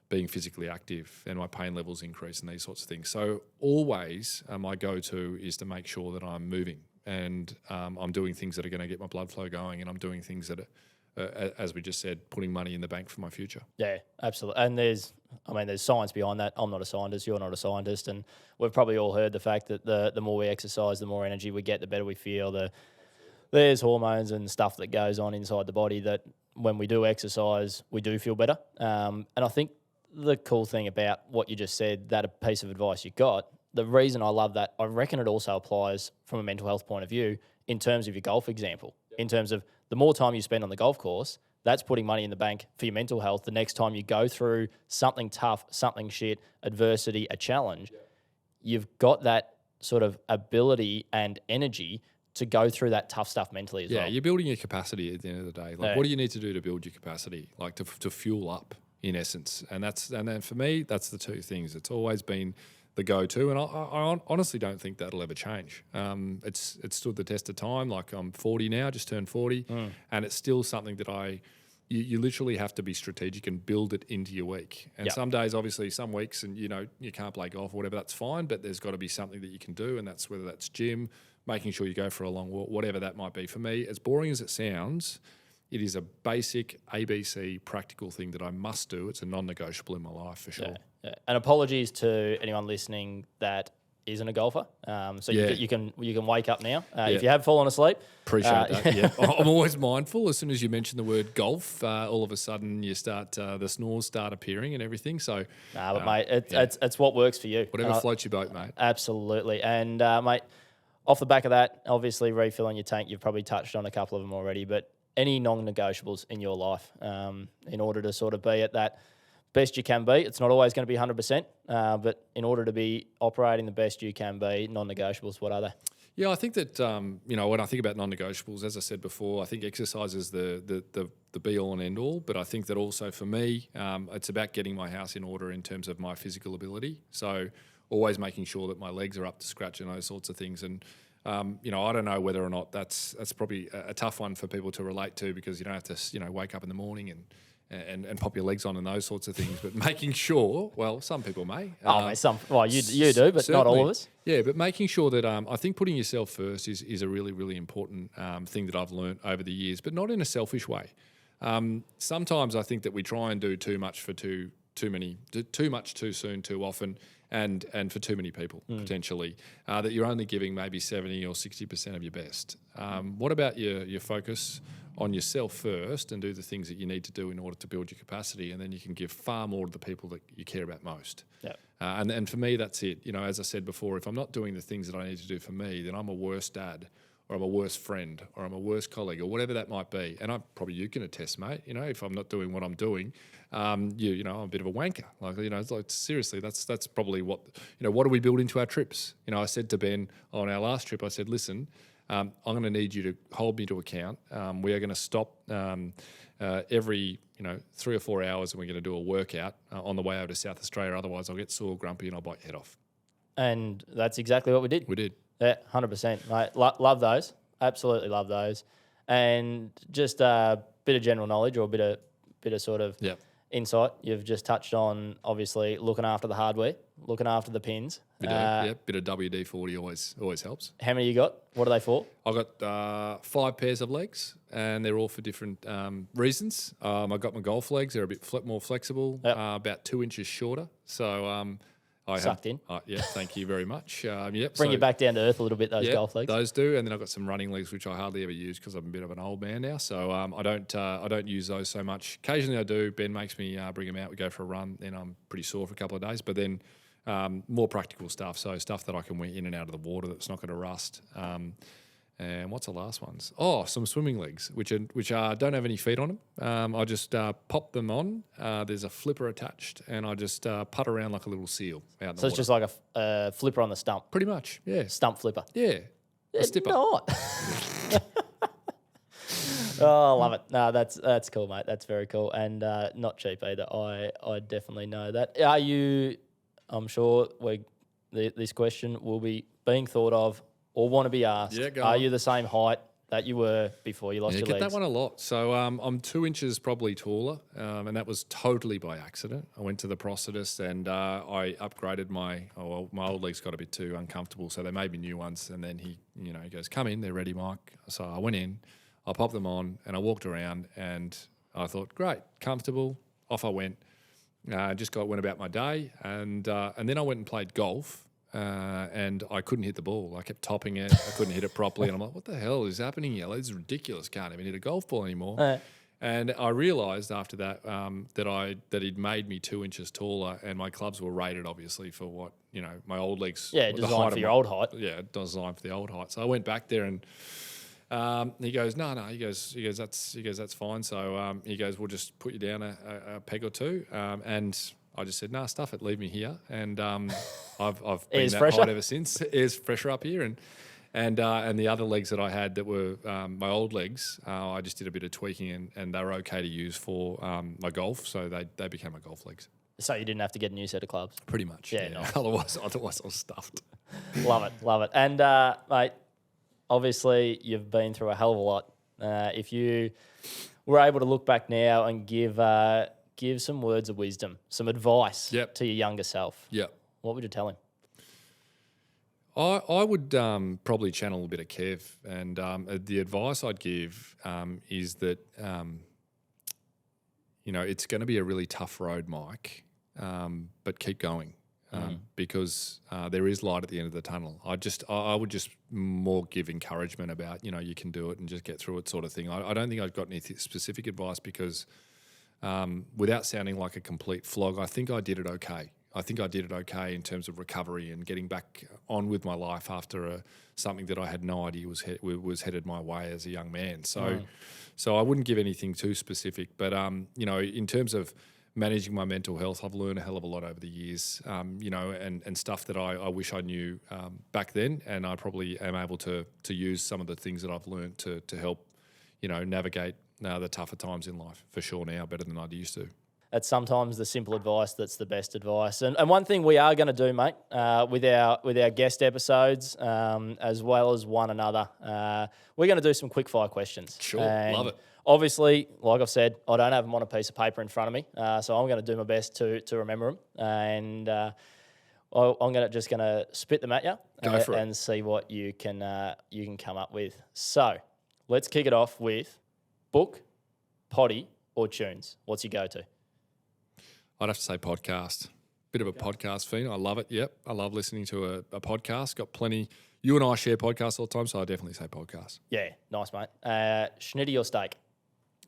being physically active and my pain levels increase and these sorts of things. So always my go-to is to make sure that I'm moving and I'm doing things that are going to get my blood flow going, and I'm doing things that are, as we just said, putting money in the bank for my future. Yeah, absolutely. And there's science behind that. I'm not a scientist. You're not a scientist. And we've probably all heard the fact that the more we exercise, the more energy we get, the better we feel. There's hormones and stuff that goes on inside the body that when we do exercise, we do feel better. And I think the cool thing about what you just said, that piece of advice you got, the reason I love that, I reckon it also applies from a mental health point of view in terms of your golf example, in terms of the more time you spend on the golf course, that's putting money in the bank for your mental health. The next time you go through something tough, something shit, adversity, a challenge, you've got that sort of ability and energy to go through that tough stuff mentally as well. Yeah, you're building your capacity at the end of the day. Like, what do you need to do to build your capacity? Like to fuel up, in essence. And then for me, that's the two things. It's always been the go-to, and I honestly don't think that'll ever change. It's stood the test of time. Like, I'm 40 now, just turned 40, and it's still something that you literally have to be strategic and build it into your week. And some days, obviously, some weeks, and you can't play golf or whatever, that's fine, but there's got to be something that you can do, and that's whether that's gym, making sure you go for a long walk, whatever that might be. For me, as boring as it sounds, it is a basic ABC practical thing that I must do. It's a non-negotiable in my life for sure. Yeah. And apologies to anyone listening that isn't a golfer. You can wake up now if you have fallen asleep. Appreciate that. Yeah, I'm always mindful. As soon as you mention the word golf, all of a sudden you start the snores start appearing and everything. So, but mate, it's what works for you. Whatever floats your boat, mate. Absolutely. And mate, off the back of that, obviously refilling your tank. You've probably touched on a couple of them already, but any non-negotiables in your life in order to sort of be at that best you can be. It's not always going to be 100%, but in order to be operating the best you can be, non-negotiables, what are they? Yeah, I think that, when I think about non-negotiables, as I said before, I think exercise is the be-all and end-all, but I think that also for me, it's about getting my house in order in terms of my physical ability. So always making sure that my legs are up to scratch and those sorts of things. And I don't know whether or not that's probably a tough one for people to relate to, because you don't have to, wake up in the morning and pop your legs on and those sorts of things. But making sure, well, some people may. You do, but not all of us. Yeah, but making sure that I think putting yourself first is a really, really important thing that I've learned over the years, but not in a selfish way. Sometimes I think that we try and do too much for too much too soon, too often, and for too many people potentially, that you're only giving maybe 70 or 60% of your best. What about your focus on yourself first and do the things that you need to do in order to build your capacity, and then you can give far more to the people that you care about most. Yep. And for me, that's it. As I said before, if I'm not doing the things that I need to do for me, then I'm a worse dad or I'm a worse friend, or I'm a worse colleague, or whatever that might be. And you can attest, mate. You know, if I'm not doing what I'm doing, you know, I'm a bit of a wanker. Like, you know, it's like seriously, that's probably what, you know, what do we build into our trips? You know, I said to Ben on our last trip, I said, listen, I'm going to need you to hold me to account. We are going to stop every 3 or 4 hours, and we're going to do a workout on the way over to South Australia. Otherwise, I'll get sore, grumpy, and I'll bite your head off. And that's exactly what we did. We did. Yeah, 100%, mate. Love those. Absolutely love those. And just a bit of general knowledge, or a bit of sort of insight. You've just touched on, obviously, looking after the hardware, looking after the pins. Bit of WD-40 always helps. How many you got? What are they for? I've got 5 pairs of legs, and they're all for different reasons. I got my golf legs. They're a bit more flexible, about 2 inches shorter. So I sucked in. Yeah, thank you very much. Bring you back down to earth a little bit, those golf legs. Those do. And then I've got some running legs, which I hardly ever use because I'm a bit of an old man now. So I don't use those so much. Occasionally I do. Ben makes me bring them out. We go for a run. Then I'm pretty sore for a couple of days. But then more practical stuff. So stuff that I can wear in and out of the water that's not going to rust. And what's the last ones? Oh, some swimming legs, which don't have any feet on them. I just pop them on. There's a flipper attached, and I just putt around like a little seal out in the water. So it's just like a flipper on the stump? Pretty much, yeah. Stump flipper? Yeah. A stipper. Not. Oh, I love it. No, that's cool, mate. That's very cool. And not cheap either. I definitely know that. Are you, I'm sure this question will be being thought of or want to be asked. Yeah, are you the same height that you were before you lost your legs? I get that one a lot. So I'm 2 inches probably taller, and that was totally by accident. I went to the prosthetist and I upgraded my old legs got a bit too uncomfortable, so they made me new ones. And then he goes, come in, they're ready, Mike. So I went in, I popped them on, and I walked around, and I thought, great, comfortable. Off I went. Went about my day, and then I went and played golf. And I couldn't hit the ball. I kept topping it. I couldn't hit it properly. And I'm like, what the hell is happening here? This is ridiculous. Can't even hit a golf ball anymore. And I realised after that that he'd made me 2 inches taller, and my clubs were rated obviously for what, my old legs. Yeah, designed for your old height. Yeah, designed for the old height. So I went back there and he goes, no. He goes, that's fine. So he goes, we'll just put you down a peg or two. And I just said, nah, stuff it, leave me here. And I've been that height ever since. Air's fresher up here. And the other legs that I had that were my old legs, I just did a bit of tweaking, and they were okay to use for my golf. So they became my golf legs. So you didn't have to get a new set of clubs? Pretty much, yeah. Nice. Otherwise I was stuffed. Love it. And, mate, obviously you've been through a hell of a lot. If you were able to look back now and give some words of wisdom, some advice to your younger self, what would you tell him? I would probably channel a bit of Kev, and the advice I'd give is that, it's going to be a really tough road, Mike, but keep going because there is light at the end of the tunnel. I would just more give encouragement about, you can do it and just get through it sort of thing. I don't think I've got any specific advice because without sounding like a complete flog, I think I did it okay. I think I did it okay in terms of recovery and getting back on with my life after something that I had no idea was headed my way as a young man. So I wouldn't give anything too specific. But, in terms of managing my mental health, I've learned a hell of a lot over the years, and stuff that I wish I knew back then. And I probably am able to use some of the things that I've learned to help, navigate the tougher times in life for sure now, better than I used to. That's sometimes the simple advice that's the best advice. And one thing we are going to do, mate, with our guest episodes, as well as one another, we're going to do some quick fire questions. Sure, love it. Obviously, like I've said, I don't have them on a piece of paper in front of me, so I'm going to do my best to remember them. And I'm just going to spit them at you and see what you can come up with. So let's kick it off with book, potty, or tunes. What's your go-to? I'd have to say podcast. Bit of a podcast fiend. I love it. Yep. I love listening to a podcast. Got plenty. You and I share podcasts all the time, so I definitely say podcast. Yeah. Nice, mate. Schnitty or steak?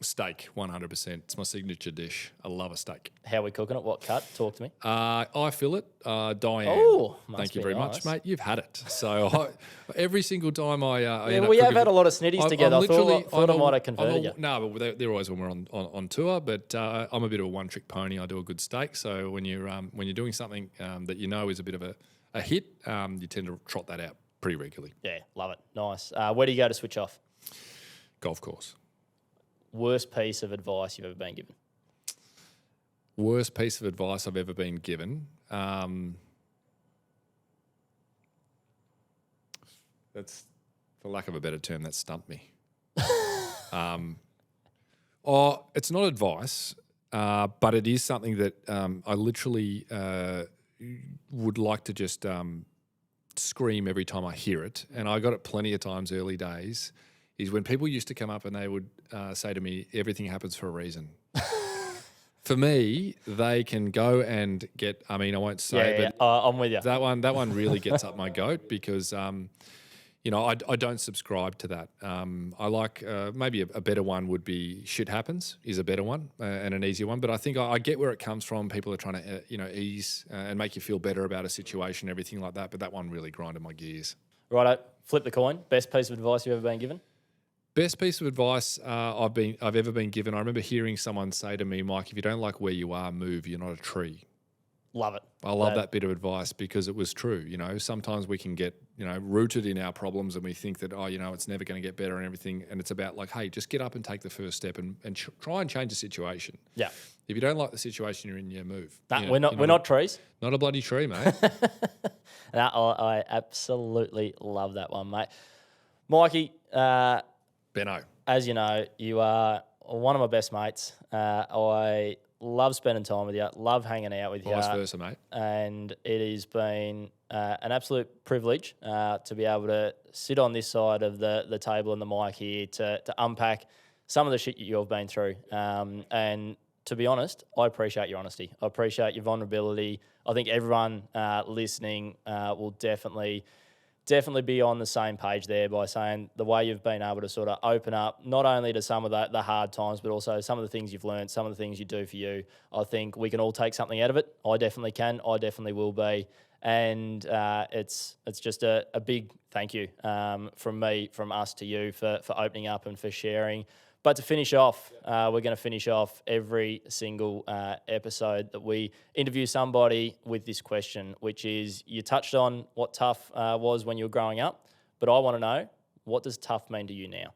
Steak, 100%. It's my signature dish. I love a steak. How are we cooking it? What cut? Talk to me. I fillet, Diane. Oh, must thank you be very nice. much, mate. You've had it. So every single time I Yeah, end up we have cooking- had a lot of snitties together. I thought I might have converted you. No, but they're always when we're on tour. But I'm a bit of a one-trick pony. I do a good steak. So when you're doing something that you know is a bit of a hit, you tend to trot that out pretty regularly. Yeah, love it. Nice. Where do you go to switch off? Golf course. Worst piece of advice you've ever been given? Worst piece of advice I've ever been given. That's, for lack of a better term, that stumped me. It's not advice, but it is something that I literally would like to just scream every time I hear it. And I got it plenty of times early days, is when people used to come up and they would say to me, everything happens for a reason. For me, they can go and get, I mean, I won't say, but I'm with you. that one really gets up my goat because, I don't subscribe to that. I like, maybe a better one would be shit happens is a better one and an easier one. But I think I get where it comes from. People are trying to, ease and make you feel better about a situation, everything like that. But that one really grinded my gears. Righto, flip the coin. Best piece of advice you've ever been given? Best piece of advice I've ever been given. I remember hearing someone say to me, Mike, if you don't like where you are, move. You're not a tree. Love it. I love that bit of advice because it was true. Sometimes we can get, rooted in our problems and we think that, it's never going to get better and everything. And it's about like, hey, just get up and take the first step and try and change the situation. Yeah. If you don't like the situation you're in, move. We're not trees. Not a bloody tree, mate. No, I absolutely love that one, mate. Mikey, Benno. as you know, you are one of my best mates. I love spending time with you, love hanging out with you. Vice versa, mate. And it has been an absolute privilege to be able to sit on this side of the table and the mic here to unpack some of the shit you've been through. And to be honest, I appreciate your honesty. I appreciate your vulnerability. I think everyone listening will definitely be on the same page there by saying the way you've been able to sort of open up not only to some of the hard times, but also some of the things you've learned, some of the things you do for you. I think we can all take something out of it. I definitely can. I definitely will be. And it's just a big thank you from us to you for opening up and for sharing. But to finish off, we're going to finish off every single episode that we interview somebody with this question, which is, you touched on what tough was when you were growing up, but I want to know, what does tough mean to you now?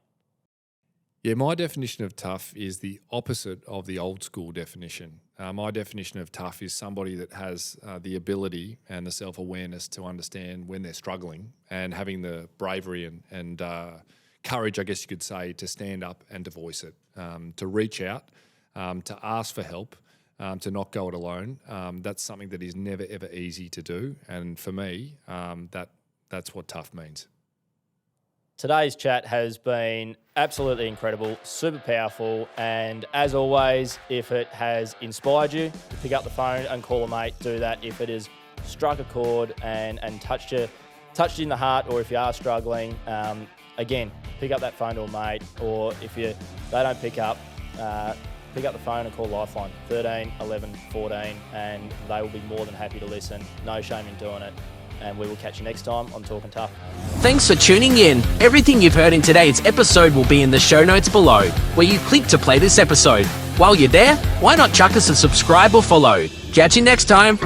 Yeah, my definition of tough is the opposite of the old school definition. My definition of tough is somebody that has the ability and the self-awareness to understand when they're struggling and having the bravery and courage, I guess you could say, to stand up and to voice it, to reach out, to ask for help, to not go it alone. That's something that is never, ever easy to do. And for me, that's what tough means. Today's chat has been absolutely incredible, super powerful, and as always, if it has inspired you to pick up the phone and call a mate, do that. If it has struck a chord and touched you in the heart, or if you are struggling, again, pick up that phone to a mate, or if they don't pick up the phone and call Lifeline, 13 11 14, and they will be more than happy to listen. No shame in doing it. And we will catch you next time on Talkin Tough. Thanks for tuning in. Everything you've heard in today's episode will be in the show notes below, where you click to play this episode. While you're there, why not chuck us a subscribe or follow? Catch you next time.